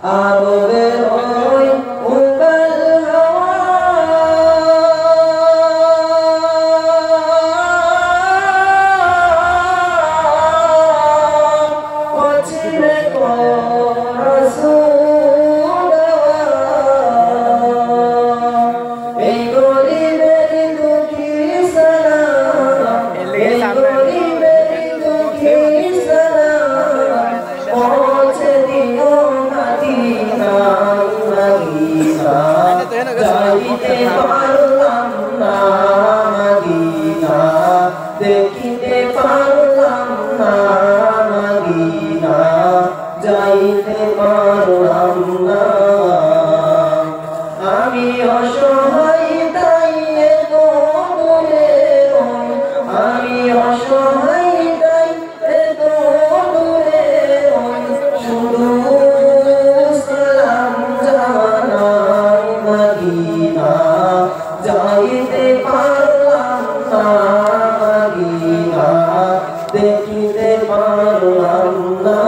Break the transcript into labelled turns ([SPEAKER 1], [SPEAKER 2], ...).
[SPEAKER 1] আরবের ওই উম্মুল হাওয়া ওছিলে তো রাসূল এই গরিবের দুঃখী সালাম এই গরিবের দুঃখী সালাম পৌঁছে দিও মদিনা মদিনা যাইতে পারলাম না মদিনা দেখিতে পারলাম না মদিনা যাইতে পারলাম না আমি অসহায় তাই এত দূরে রই আমি অসহায় তাই এত দূরে রই শুধু সালাম জানাই মদিনা যাইতে পারলাম না মদিনা দেখিতে পারলাম না